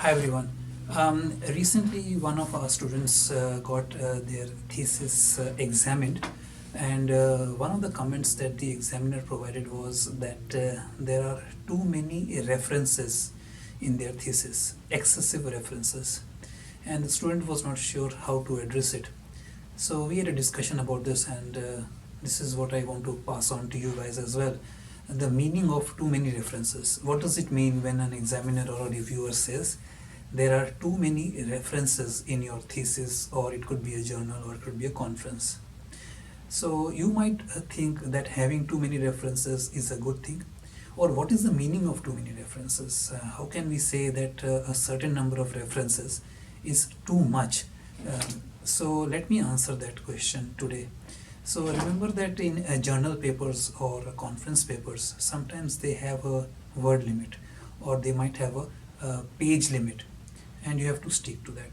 Hi everyone. Recently, one of our students got their thesis examined, and one of the comments that the examiner provided was that there are too many references in their thesis, excessive references, and the student was not sure how to address it. So we had a discussion about this, and this is what I want to pass on to you guys as well. The meaning of too many references. What does it mean when an examiner or a reviewer says there are too many references in your thesis, or it could be a journal, or it could be a conference? So you might think that having too many references is a good thing, or what is the meaning of too many references? How can we say that a certain number of references is too much? So let me answer that question today. So remember that in journal papers or conference papers, sometimes they have a word limit, or they might have a page limit, and you have to stick to that.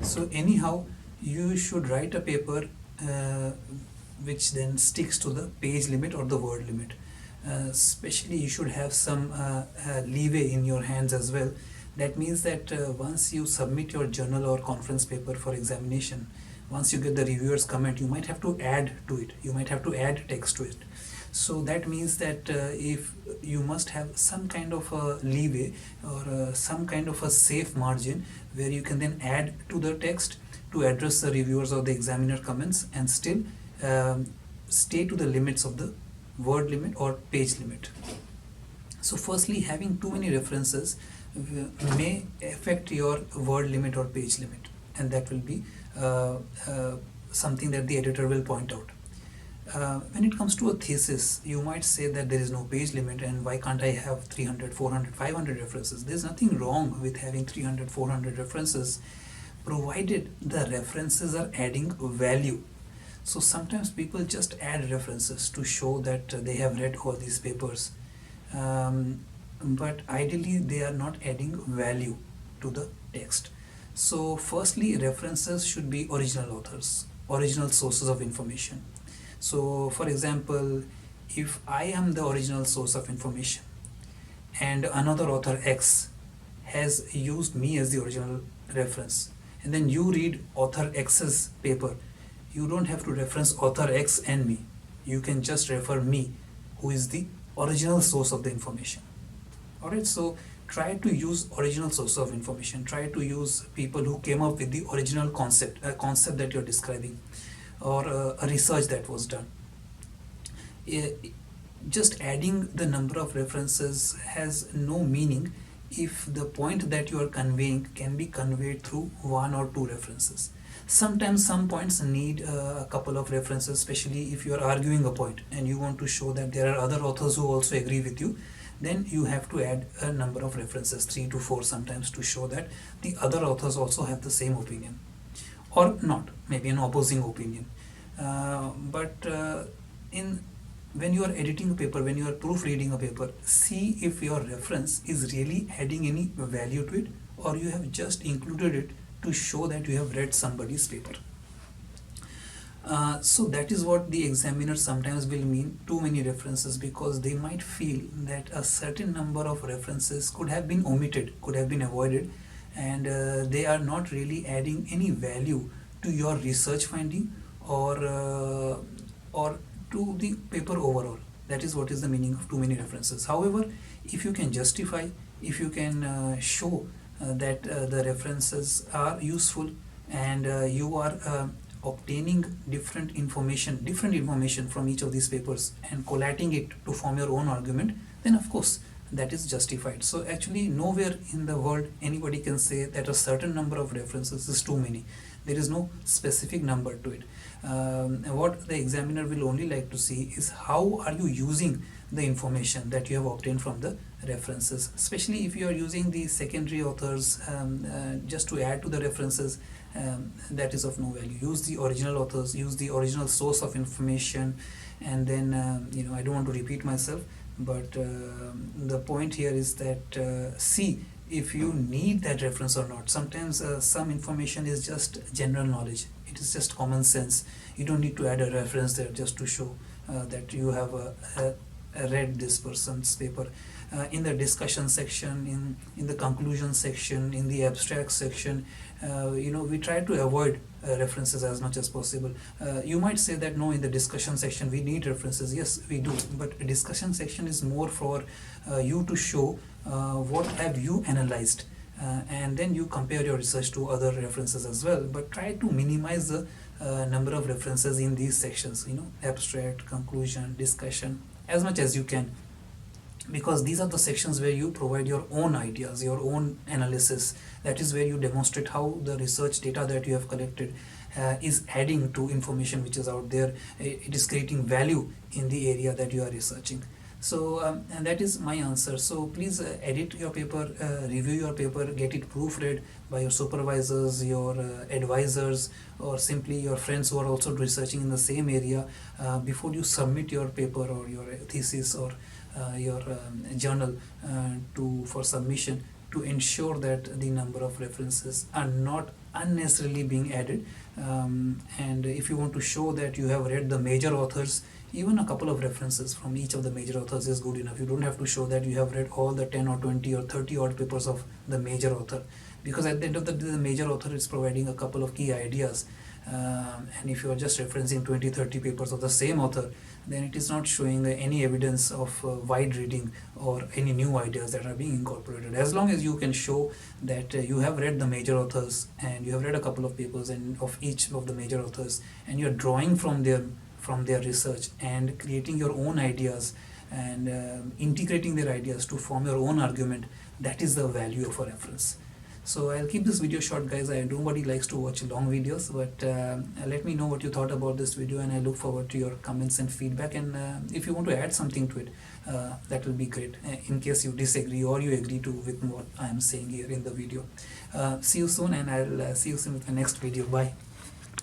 So anyhow, you should write a paper uh, which then sticks to the page limit or the word limit. Especially, you should have some leeway in your hands as well. That means that once you submit your journal or conference paper for examination, once you get the reviewer's comment, you might have to add to it. You might have to add text to it. So that means that if you must have some kind of a leeway, or some kind of a safe margin where you can then add to the text to address the reviewers or the examiner comments, and still um, stay to the limits of the word limit or page limit. So firstly, having too many references may affect your word limit or page limit, and that will be uh, uh, something that the editor will point out. When it comes to a thesis, you might say that there is no page limit, and why can't I have 300, 400, 500 references? There's nothing wrong with having 300, 400 references, provided the references are adding value. So sometimes people just add references to show that they have read all these papers, um, but ideally they are not adding value to the text. So firstly, references should be original authors, original sources of information. So for example, if I am the original source of information and another author X has used me as the original reference, and then you read author X's paper, you don't have to reference author X and me. You can just refer me, who is the original source of the information. Alright, so try to use original source of information. Try to use people who came up with the original concept, a concept that you're describing, or a research that was done. Eh, just adding the number of references has no meaning if the point that you are conveying can be conveyed through one or two references. Sometimes some points need a couple of references, especially if you are arguing a point and you want to show that there are other authors who also agree with you. Then you have to add a number of references, 3 to 4 sometimes, to show that the other authors also have the same opinion, or not, maybe an opposing opinion. But in when you are editing a paper, when you are proofreading a paper, see if your reference is really adding any value to it, or you have just included it to show that you have read somebody's paper. So that is what the examiner sometimes will mean too many references, because they might feel that a certain number of references could have been omitted, could have been avoided, and they are not really adding any value to your research finding, or to the paper overall. That is what is the meaning of too many references. However, if you can justify, if you can show that the references are useful, and you are obtaining different information from each of these papers and collating it to form your own argument, then of course that is justified. So actually nowhere in the world anybody can say that a certain number of references is too many. There is no specific number to it. What the examiner will only like to see is how are you using the information that you have obtained from the references, especially if you are using the secondary authors just to add to the references. That is of no value. Use the original authors, use the original source of information, and then I don't want to repeat myself, but the point here is that see if you need that reference or not. Sometimes some information is just general knowledge, it is just common sense. You don't need to add a reference there just to show that you have read this person's paper. in the discussion section, in the conclusion section, in the abstract section, we try to avoid references as much as possible. You might say that no, in the discussion section we need references. Yes, we do, but a discussion section is more for you to show what have you analyzed, and then you compare your research to other references as well, but try to minimize the number of references in these sections, abstract, conclusion, discussion, as much as you can, because these are the sections where you provide your own ideas, your own analysis. That is where you demonstrate how the research data that you have collected is adding to information which is out there. It is creating value in the area that you are researching. So and that is my answer. So please edit your paper, review your paper, get it proofread by your supervisors, your advisors, or simply your friends who are also researching in the same area before you submit your paper or your thesis or your journal for submission, to ensure that the number of references are not unnecessarily being added. And if you want to show that you have read the major authors, even a couple of references from each of the major authors is good enough. You don't have to show that you have read all the 10 or 20 or 30 odd papers of the major author, because at the end of the day the major author is providing a couple of key ideas, and if you are just referencing 20-30 papers of the same author, then it is not showing any evidence of wide reading or any new ideas that are being incorporated. As long as you can show that you have read the major authors and you have read a couple of papers and of each of the major authors, and you are drawing from their research and creating your own ideas and integrating their ideas to form your own argument, that is the value of a reference. So I'll keep this video short, guys. Nobody likes to watch long videos, but let me know what you thought about this video, and I look forward to your comments and feedback. And if you want to add something to it, that will be great, in case you disagree or you agree with what I am saying here in the video. See you soon, and I'll see you soon with my next video. Bye.